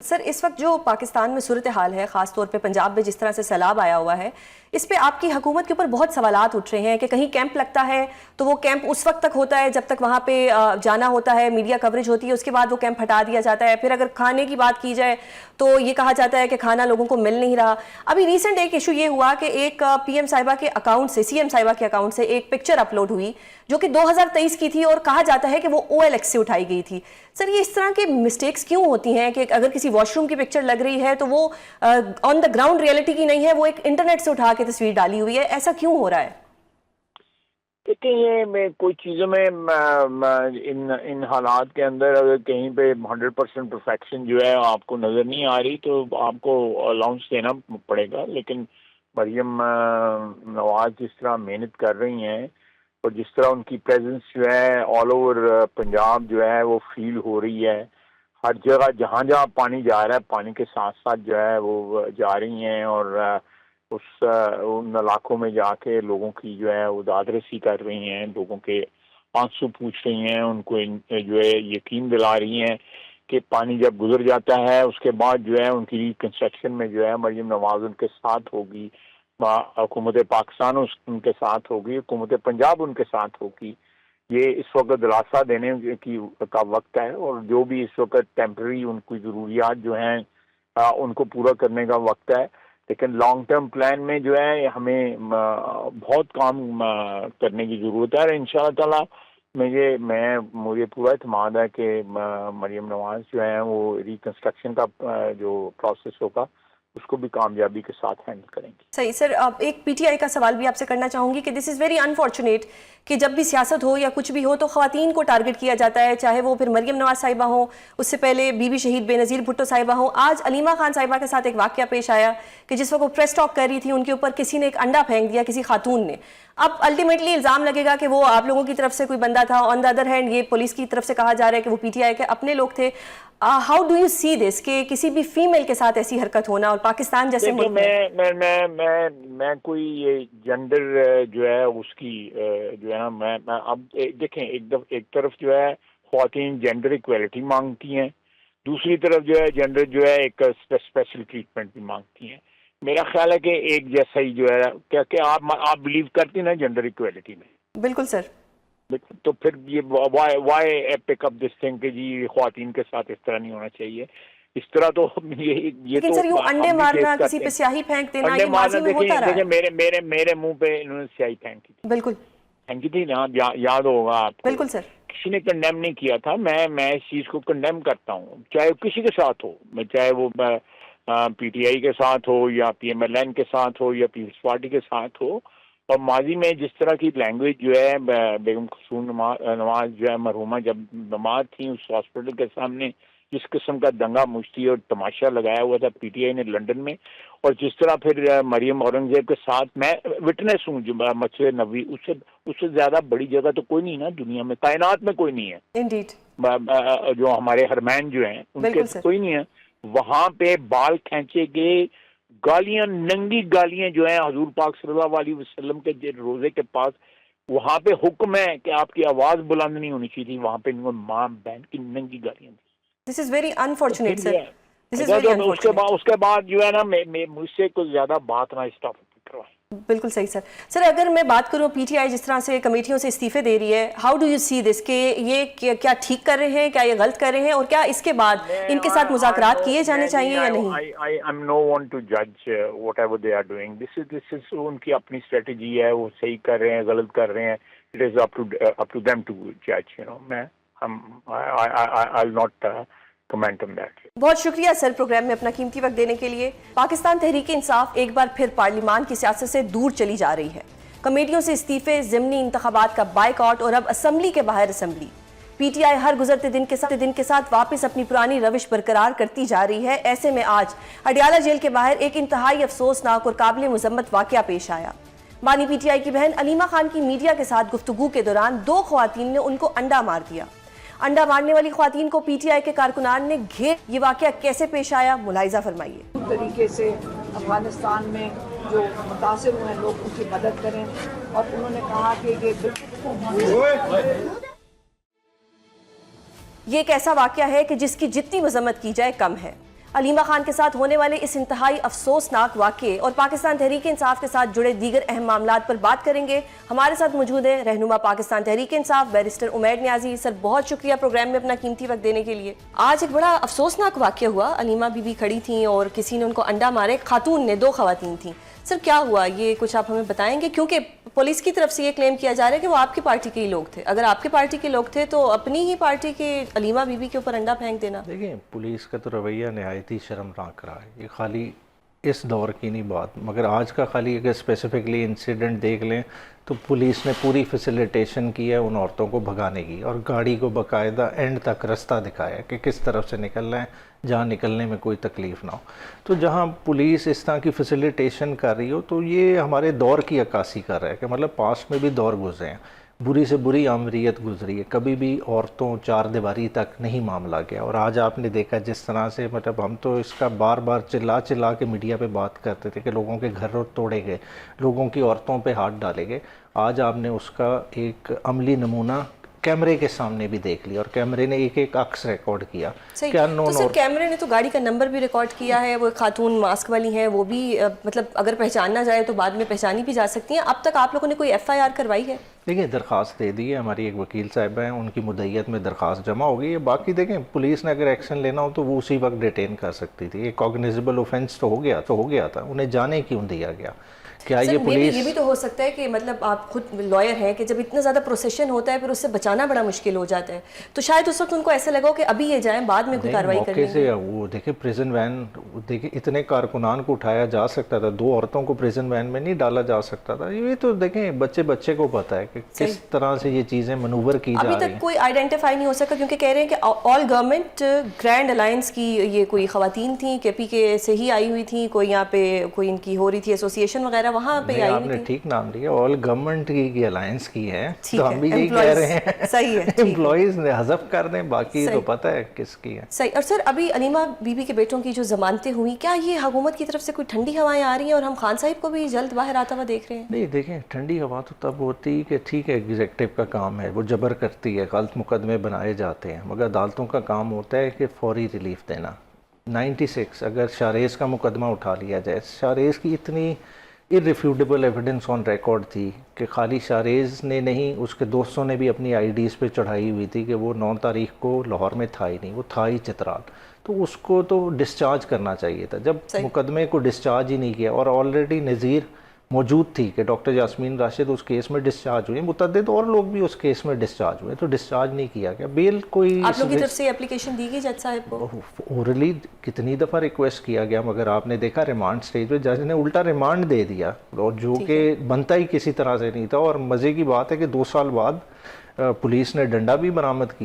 Sir, इस वक्त जो पाकिस्तान में सूरत हाल है, ख़ास तौर पे पंजाब में जिस तरह से सैलाब आया हुआ है, इस पे आपकी हुकूमत के ऊपर बहुत सवालात उठ रहे हैं कि कहीं कैंप लगता है तो वो कैंप उस वक्त तक होता है जब तक वहाँ पे जाना होता है, मीडिया कवरेज होती है, उसके बाद वो कैंप हटा दिया जाता है। फिर अगर खाने की बात की जाए तो ये कहा जाता है कि खाना लोगों को मिल नहीं रहा। अभी रिसेंट एक इशू ये हुआ कि एक PM साहिबा के अकाउंट से, CM साहिबा के अकाउंट से एक पिक्चर अपलोड हुई जो कि 2023 की थी और कहा जाता है कि वो OLX से उठाई गई थी। सर, ये इस तरह के मिस्टेक्स क्यों होती हैं कि अगर किसी वॉशरूम की पिक्चर लग रही है तो वो ऑन द ग्राउंड रियलिटी की नहीं है, वो एक इंटरनेट से उठा के तस्वीर डाली हुई है? ऐसा क्यों हो रहा है? देखिए, ये कोई चीज़ों में इन हालात के अंदर अगर कहीं पे 100% परफेक्शन जो है आपको नज़र नहीं आ रही तो आपको अलाउंस देना पड़ेगा। लेकिन मरियम नवाज जिस तरह मेहनत कर रही हैं और जिस तरह उनकी प्रेजेंस जो है ऑल ओवर पंजाब जो है वो फील हो रही है, हर जगह जहाँ जहाँ पानी जा रहा है पानी के साथ साथ जो है वो जा रही हैं और उन इलाकों में जाके लोगों की जो है वो दादरसी कर रही हैं, लोगों के आंसू पूछ रही हैं, उनको जो है यकीन दिला रही हैं कि पानी जब गुजर जाता है उसके बाद जो है उनकी रिकंस्ट्रक्शन में जो है मरियम नवाज उनके साथ होगी, हुकूमत पाकिस्तान उनके साथ होगी, हुकूमत पंजाब उनके साथ होगी। ये इस वक्त दिलासा देने का वक्त है और जो भी इस वक्त टेम्पररी उनकी ज़रूरियात जो हैं उनको पूरा करने का वक्त है। लेकिन लॉन्ग टर्म प्लान में जो है हमें बहुत काम करने की ज़रूरत है और इंशाअल्लाह ताला मुझे पूरा इत्मीनान है कि मरियम नवाज जो है वो रिकंस्ट्रक्शन का जो प्रोसेस होगा उसको भी कामयाबी के साथ हैंडल करेंगे। सही सर, अब एक PTI का सवाल भी आपसे करना चाहूँगी कि दिस इज़ वेरी अनफॉर्चुनेट कि जब भी सियासत हो या कुछ भी हो तो ख़वातीन को टारगेट किया जाता है, चाहे वो फिर मरियम नवाज साहिबा हो, उससे पहले बीबी शहीद बेनज़ीर भुट्टो साहिबा हो। आज अलीमा खान साहिबा के साथ एक वाक़या पेश आया कि जिस वक्त वो प्रेस टॉक कर रही थी उनके ऊपर किसी ने एक अंडा फेंक दिया, किसी खातून ने। अब अल्टीमेटली इल्ज़ाम लगेगा कि वो आप लोगों की तरफ से कोई बंदा था, ऑन द अदर हैंड ये पुलिस की तरफ से कहा जा रहा है कि वो PTI के अपने लोग थे। How do you see this कि किसी भी फीमेल के साथ ऐसी हरकत होना और पाकिस्तान जैसे मुल्क में? मैं कोई ये जेंडर जो है उसकी जो है ना मैं अब देखें, एक तरफ जो है ख्वातीन जेंडर इक्वलिटी मांगती हैं, दूसरी तरफ जो है जेंडर जो है एक स्पेशल ट्रीटमेंट भी मांगती हैं। मेरा ख्याल है कि एक जैसा ही जो है क्या आप बिलीव करती ना जेंडर इक्वलिटी में? बिल्कुल सर। तो फिर ये why pick up this thing कि जी ख्वातीन के साथ इस तरह नहीं होना चाहिए, इस तरह तो ये लेकिन तो सर यूं अंडे मारना, किसी पे स्याही फेंक देना, ये माजी में होता रहा है। मेरे मुंह पे इन्होंने स्याही फेंकी थी, बिल्कुल फेंकी थी ना, याद होगा आपको। बिल्कुल सर। किसी ने कंडेम नहीं किया था। मैं इस चीज को कंडेम करता हूँ, चाहे किसी के साथ हो, चाहे वो PTI के साथ हो या PMLN के साथ हो या पीपल्स पार्टी के साथ हो। और माजी में जिस तरह की लैंग्वेज जो है बेगम खसून नवाज जो है मरहुमा जब बीमार थी उस हॉस्पिटल के सामने जिस किस्म का दंगा मुश्ती और तमाशा लगाया हुआ था PTI ने लंदन में, और जिस तरह फिर मरियम औरंगजेब के साथ, मैं विटनेस हूँ जो मस्जिद नबी, उससे ज्यादा बड़ी जगह तो कोई नहीं ना दुनिया में, कायनात में कोई नहीं है। इंडीड। जो हमारे हरमैन जो हैं उनके कोई नहीं है। वहां पे बाल खींचे गए, गालियां, नंगी गालियां जो है हजूर पाक सल्लल्लाहु अलैहि वसल्लम के रोजे के पास, वहां पे हुक्म है कि आपकी आवाज बुलंद नहीं होनी चाहिए थी, वहां पे इनको मां बहन की नंगी गालियां थी। This is very unfortunate sir, this is very unfortunate. उसके बाद जो है ना मुझसे कुछ ज्यादा बात ना इस टॉपिक पे करवाएं। बिल्कुल सही सर। सर, अगर मैं बात करूं PTI जिस तरह से कमेटियों से इस्तीफे दे रही है, how do you see this कि ये क्या ठीक कर रहे हैं, क्या ये गलत कर रहे हैं, और क्या इसके बाद इनके साथ मुज़ाकरात किए जाने चाहिए या नहीं? I am no one to जज whatever they are doing. This is उनकी अपनी स्ट्रेटजी है, वो सही कर रहे हैं गलत कर रहे हैं, it is up to them to जज, you know. I will not comment on that. बहुत शुक्रिया सर प्रोग्राम में अपना कीमती वक्त देने के लिए। पाकिस्तान तहरीक इंसाफ एक बार फिर पार्लिमान की सियासत से दूर चली जा रही है। कमेटियों से इस्तीफे, ज़िमनी इंतखाबात का बाइकआउट और अब असम्बली के बाहर असम्बली। PTI हर गुजरते दिन के साथ वापस अपनी पुरानी रविश बरकरार करती जा रही है। ऐसे में आज अडियाला जेल के बाहर एक इंतहाई अफसोसनाक और काबिल मुजम्मत वाकया पेश आया। बानी PTI की बहन अलीमा खान की मीडिया के साथ गुफ्तगू के दौरान 2 ख्वातीन ने उनको अंडा मार दिया। अंडा मारने वाली ख्वातीन को PTI के कारकुनान ने घेर। ये वाकया कैसे पेश आया, मुलाहिजा फरमाइए। तरीके से अफगानिस्तान में जो मुतासिर हुए लोग उनकी मदद करें, और उन्होंने कहा कि ये एक ऐसा वाकया है कि जिसकी जितनी मजम्मत की जाए कम है। علیمہ خان کے ساتھ ہونے والے اس انتہائی افسوسناک واقعے اور پاکستان تحریک انصاف کے ساتھ جڑے دیگر اہم معاملات پر بات کریں گے. ہمارے ساتھ موجود ہیں رہنما پاکستان تحریک انصاف بیرسٹر عمیر نیازی. سر بہت شکریہ پروگرام میں اپنا قیمتی وقت دینے کے لیے. آج ایک بڑا افسوسناک واقعہ ہوا. علیمہ بی بی کھڑی تھیں اور کسی نے ان کو انڈا مارے. خاتون نے, 2 خواتین تھیں. سر کیا ہوا یہ کچھ آپ ہمیں بتائیں گے؟ کیونکہ پولیس کی طرف سے یہ کلیم کیا جا رہا ہے کہ وہ آپ کی پارٹی کے ہی لوگ تھے. اگر آپ کی پارٹی کے لوگ تھے تو اپنی ہی پارٹی کے علیمہ بی بی کے اوپر انڈا پھینک دینا. دیکھیں پولیس کا تو رویہ نہایت ہی شرمناک رہا ہے. یہ خالی اس دور کی نہیں بات, مگر آج کا خالی اگر اسپیسیفکلی انسیڈنٹ دیکھ لیں تو پولیس نے پوری فیسیلیٹیشن کی ہے ان عورتوں کو بھگانے کی, اور گاڑی کو باقاعدہ اینڈ تک رستہ دکھایا کہ کس طرف سے نکلنا ہے جہاں نکلنے میں کوئی تکلیف نہ ہو. تو جہاں پولیس اس طرح کی فیسیلیٹیشن کر رہی ہو تو یہ ہمارے دور کی عکاسی کر رہا ہے کہ مطلب پاسٹ میں بھی دور گزرے ہیں, بری سے بری آمریت گزری ہے, کبھی بھی عورتوں 4 دیواری تک نہیں معاملہ گیا. اور آج آپ نے دیکھا جس طرح سے مطلب ہم تو اس کا بار بار چلا کے میڈیا پہ بات کرتے تھے کہ لوگوں کے گھر توڑے گئے, لوگوں کی عورتوں پہ ہاتھ ڈالے گئے. آج آپ نے اس کا ایک عملی نمونہ کیمرے کے سامنے بھی دیکھ لیا, اور کیمرے نے ایک عکس ریکارڈ کیا. تو سر کیمرے نے تو گاڑی کا نمبر بھی ریکارڈ کیا ہے. وہ خاتون ماسک والی ہیں, وہ بھی مطلب اگر پہچاننا جائے تو بعد میں پہچانی بھی جا سکتی ہیں. اب تک آپ لوگوں نے کوئی FIR کروائی ہے؟ دیکھیں درخواست دے دی ہے, ہماری ایک وکیل صاحبہ ہیں, ان کی مدعیت میں درخواست جمع ہو گئی ہے. باقی دیکھیں پولیس نے اگر ایکشن لینا ہو تو وہ اسی وقت ڈیٹین کر سکتی تھی. ایک کاگنیزیبل اوفینس تو ہو گیا تھا, انہیں جانے کیوں دیا گیا؟ کیا یہ پولیس یہ بھی تو ہو سکتا ہے کہ مطلب آپ خود لائر ہیں کہ جب اتنا زیادہ پروسیشن ہوتا ہے پھر اس سے بچانا بڑا مشکل ہو جاتا ہے, تو شاید اس وقت ان کو ایسا لگا کہ ابھی یہ جائیں بعد میں کوئی کارروائی کریں. موقع سے وہ دیکھیں پریزن وین, دیکھیں اتنے کارکنان کو اٹھایا جا سکتا تھا, 2 عورتوں کو پریزن وین میں نہیں ڈالا جا سکتا تھا. یہ تو دیکھیں بچے کو پتہ ہے کہ کس طرح سے یہ چیزیں منور کی جا رہی ہیں. ابھی تک کوئی آئیڈینٹیفائی نہیں ہو سکا کیونکہ کہہ رہے ہیں کہ آل گورنمنٹ گرینڈ الائنس کی یہ کوئی خواتین تھیں, KPK سے ہی آئی ہوئی تھیں, کوئی یہاں پہ کوئی ان کی ہو رہی تھی ایسوسیشن وغیرہ, وہاں پہ آئی ہوئی تھی. ٹھیک نام لیا, آل گورنمنٹ کی الائنس کی ہے, تو ہم بھی یہی کہہ رہے ہیں صحیح ہے امپلائیز نے حذف کر دیں, باقی تو پتہ ہے کس کی ہے. صحیح. اور سر ابھی علیمہ بی بی کے بیٹوں کی جو ضمانتیں ہوئی, کیا یہ حکومت کی طرف سے کوئی ٹھنڈی ہوائیں آ رہی ہیں اور ہم خان صاحب کو بھی جلد باہر آتا ہوا دیکھ رہے ہیں؟ نہیں دیکھیں ٹھنڈی ہوا تو تب ہوتی کہ ٹھیک ہے ایگزیکٹو کا کام ہے, وہ جبر کرتی ہے, غلط مقدمے بنائے جاتے ہیں, مگر عدالتوں کا کام ہوتا ہے کہ فوری ریلیف دینا. 96 اگر شاریز کا مقدمہ اٹھا لیا جائے, شاریز کی اتنی irrefutable ایویڈنس آن ریکارڈ تھی کہ خالی شاریز نے نہیں, اس کے دوستوں نے بھی اپنی IDs پہ چڑھائی ہوئی تھی کہ وہ 9 تاریخ کو لاہور میں تھا ہی نہیں, وہ تھا ہی چترال. تو اس کو تو ڈسچارج کرنا چاہیے تھا. جب مقدمے کو ڈسچارج ہی نہیں کیا, اور آلریڈی نظیر موجود تھی کہ ڈاکٹر یاسمین راشد اس کیس میں ڈسچارج ہوئی, متعدد اور لوگ بھی اس کیس میں ڈسچارج ہوئے, تو ڈسچارج نہیں کیا گیا. بیل کوئی آپ لوگوں کی طرف سے اپلیکیشن دی گئی جج صاحب کو؟ اورلی کتنی دفعہ ریکویسٹ کیا گیا, مگر آپ نے دیکھا ریمانڈ سٹیج پہ جج نے الٹا ریمانڈ دے دیا, اور جو کہ بنتا ہی کسی طرح سے نہیں تھا. اور مزے کی بات ہے کہ 2 سال بعد پولیس نے ڈنڈا بھی برآمد کیا.